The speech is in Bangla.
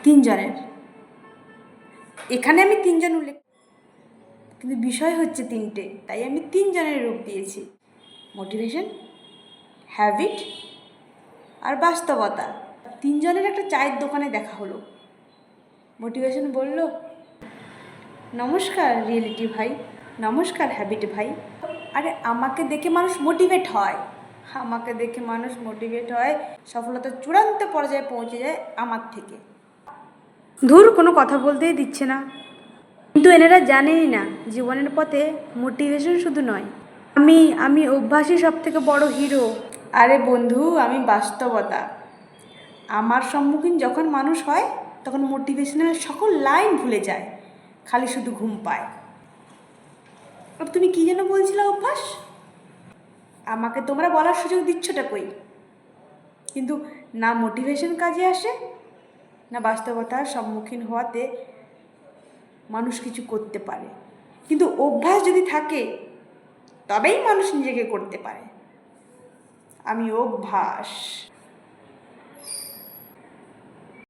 তিনজনের। এখানে আমি তিনজন উল্লেখ, কিন্তু বিষয় হচ্ছে তিনটে, তাই আমি তিনজনের রূপ দিয়েছি: মোটিভেশন, হ্যাবিট আর বাস্তবতা। তিনজনের একটা চায়ের দোকানে দেখা হলো। মোটিভেশন বলল, নমস্কার রিয়েলিটি ভাই, নমস্কার হ্যাবিট ভাই। আরে আমাকে দেখে মানুষ মোটিভেট হয়, আমাকে দেখে মানুষ মোটিভেট হয়, সফলতার চূড়ান্ত পর্যায়ে পৌঁছে যায় আমার থেকে। ধুর, কোনো কথা বলতেই দিচ্ছে না। কিন্তু এনারা জানেনই না জীবনের পথে মোটিভেশন শুধু নয়, আমি অভ্যাসই সব থেকে বড় হিরো। আরে বন্ধু, আমি বাস্তবতা। আমার সম্মুখীন যখন মানুষ হয় তখন মোটিভেশনের সকল লাইন ভুলে যায়, খালি শুধু ঘুম পায়। আর তুমি কী যেন বলছিলে? অভ্যাস? আমাকে তোমরা বলার সুযোগ দিচ্ছটা কই? কিন্তু না মোটিভেশন কাজে আসে, না বাস্তবতার সম্মুখীন হওয়াতে মানুষ কিছু করতে পারে। কিন্তু অভ্যাস যদি থাকে তবেই মানুষ নিজেকে করতে পারে। আমি অভ্যাস।